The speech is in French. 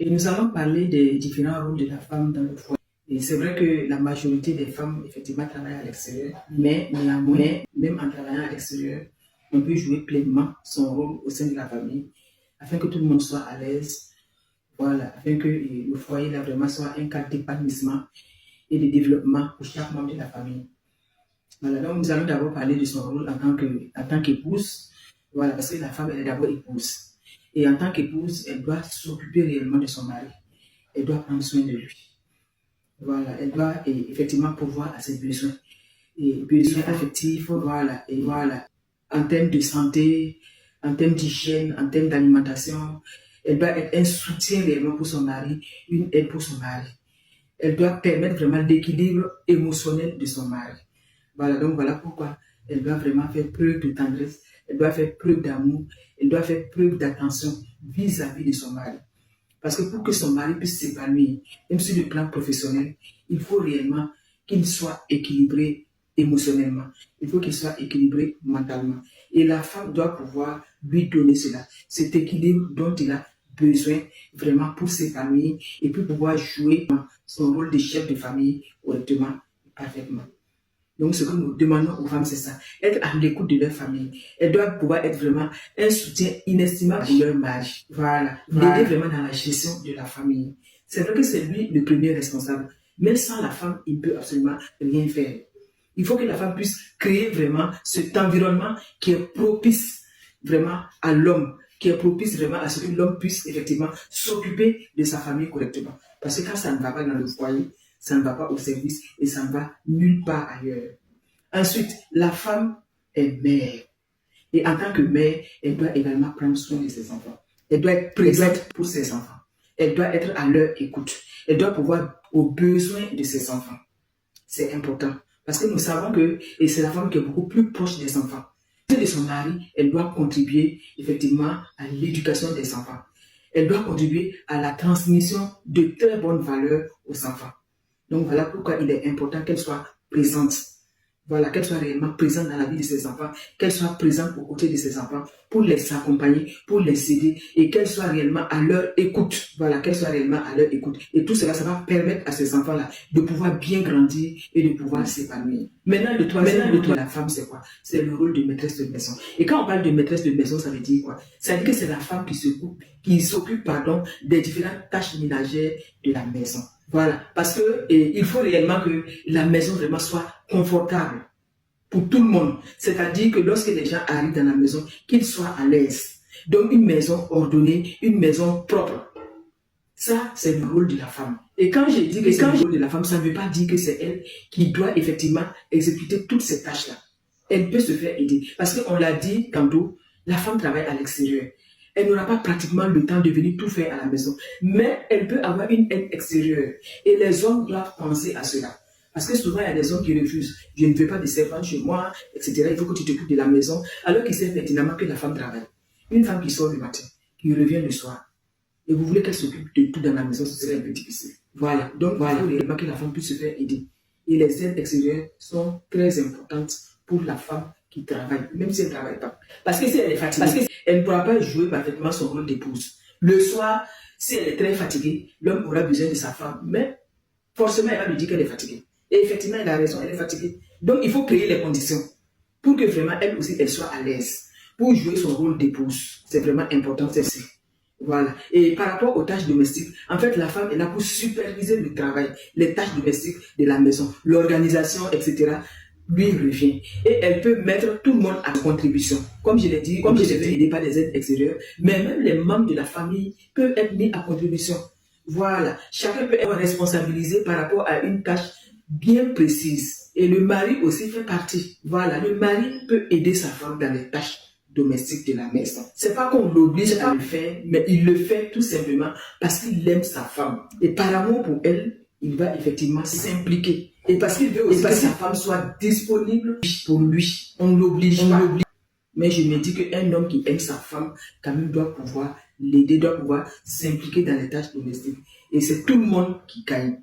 Et nous allons parler des différents rôles de la femme dans le foyer. Et c'est vrai que la majorité des femmes, effectivement, travaillent à l'extérieur, mais néanmoins, même en travaillant à l'extérieur, on peut jouer pleinement son rôle au sein de la famille, afin que tout le monde soit à l'aise, voilà, afin que le foyer là vraiment soit un cadre d'épanouissement et de développement pour chaque membre de la famille. Voilà, donc nous allons d'abord parler de son rôle en tant qu'épouse, voilà, parce que la femme, elle est d'abord épouse. Et en tant qu'épouse, elle doit s'occuper réellement de son mari. Elle doit prendre soin de lui. Voilà, elle doit effectivement pourvoir à ses besoins. Et besoins affectifs, voilà, et voilà. En termes de santé, en termes d'hygiène, en termes d'alimentation, elle doit être un soutien réellement pour son mari, une aide pour son mari. Elle doit permettre vraiment l'équilibre émotionnel de son mari. Voilà, donc voilà pourquoi elle doit vraiment faire preuve de tendresse, elle doit faire preuve d'amour, elle doit faire preuve d'attention vis-à-vis de son mari. Parce que pour que son mari puisse s'épanouir, même sur le plan professionnel, il faut réellement qu'il soit équilibré émotionnellement. Il faut qu'il soit équilibré mentalement. Et la femme doit pouvoir lui donner cela, cet équilibre dont il a besoin vraiment pour s'épanouir et pour pouvoir jouer son rôle de chef de famille correctement, parfaitement. Donc, ce que nous demandons aux femmes, c'est ça. Être à l'écoute de leur famille. Elles doivent pouvoir être vraiment un soutien inestimable pour leur mari. Voilà. L'aider vraiment dans la gestion de la famille. C'est vrai que c'est lui le premier responsable. Mais sans la femme, il ne peut absolument rien faire. Il faut que la femme puisse créer vraiment cet environnement qui est propice vraiment à l'homme, qui est propice vraiment à ce que l'homme puisse effectivement s'occuper de sa famille correctement. Parce que quand ça ne va pas dans le foyer, ça ne va pas au service et ça ne va nulle part ailleurs. Ensuite, la femme est mère. Et en tant que mère, elle doit également prendre soin de ses enfants. Elle doit être présente pour ses enfants. Elle doit être à leur écoute. Elle doit pouvoir aux besoins de ses enfants. C'est important. Parce que nous savons que, et c'est la femme qui est beaucoup plus proche des enfants. De son mari, elle doit contribuer effectivement à l'éducation des enfants. Elle doit contribuer à la transmission de très bonnes valeurs aux enfants. Donc voilà pourquoi il est important qu'elle soit présente. Voilà, qu'elle soit réellement présente dans la vie de ses enfants, qu'elle soit présente aux côtés de ses enfants pour les accompagner, pour les aider et qu'elle soit réellement à leur écoute. Voilà, qu'elle soit réellement à leur écoute. Et tout cela, ça va permettre à ces enfants-là de pouvoir bien grandir et de pouvoir s'épanouir. Maintenant, le troisième rôle de la femme, c'est quoi? C'est le rôle de maîtresse de maison. Et quand on parle de maîtresse de maison, ça veut dire quoi? Ça veut dire que c'est la femme qui s'occupe, des différentes tâches ménagères de la maison. Voilà, parce que il faut réellement que la maison vraiment soit confortable pour tout le monde. C'est-à-dire que lorsque les gens arrivent dans la maison, qu'ils soient à l'aise. Donc une maison ordonnée, une maison propre. Ça, c'est le rôle de la femme. Et quand je dis que c'est le rôle de la femme, ça ne veut pas dire que c'est elle qui doit effectivement exécuter toutes ces tâches-là. Elle peut se faire aider. Parce qu'on l'a dit tantôt, la femme travaille à l'extérieur. Elle n'aura pas pratiquement le temps de venir tout faire à la maison. Mais elle peut avoir une aide extérieure. Et les hommes doivent penser à cela. Parce que souvent, il y a des hommes qui refusent. Je ne veux pas de servante chez moi, etc. Il faut que tu t'occupes de la maison. Alors qu'ils savent pertinemment que la femme travaille. Une femme qui sort le matin, qui revient le soir, et vous voulez qu'elle s'occupe de tout dans la maison, ce serait un peu difficile. Voilà. Donc, voilà, il faut réellement que la femme puisse se faire aider. Et les aides extérieures sont très importantes pour la femme qui travaille, même si elle ne travaille pas. Parce que si elle est fatiguée, elle ne pourra pas jouer parfaitement son rôle d'épouse. Le soir, si elle est très fatiguée, l'homme aura besoin de sa femme, mais forcément, elle va lui dire qu'elle est fatiguée. Et effectivement, elle a raison, elle est fatiguée. Donc, il faut créer les conditions pour que vraiment, elle aussi, elle soit à l'aise. Pour jouer son rôle d'épouse, c'est vraiment important, c'est ça. Voilà. Et par rapport aux tâches domestiques, en fait, la femme est là pour superviser le travail, les tâches domestiques de la maison, l'organisation, etc. lui revient. Et elle peut mettre tout le monde à contribution. Comme je l'ai dit, comme je l'ai fait aider par des aides extérieures, mais même les membres de la famille peuvent être mis à contribution. Voilà. Chacun peut être responsabilisé par rapport à une tâche bien précise. Et le mari aussi fait partie. Voilà. Le mari peut aider sa femme dans les tâches domestiques de la maison. C'est pas qu'on l'oblige à le faire, mais il le fait tout simplement parce qu'il aime sa femme. Et par amour pour elle, il va effectivement s'impliquer. Et parce qu'il veut aussi que sa femme soit disponible pour lui. On ne l'oblige pas. Mais je me dis qu'un homme qui aime sa femme, quand même, doit pouvoir l'aider, doit pouvoir s'impliquer dans les tâches domestiques. Et c'est tout le monde qui gagne.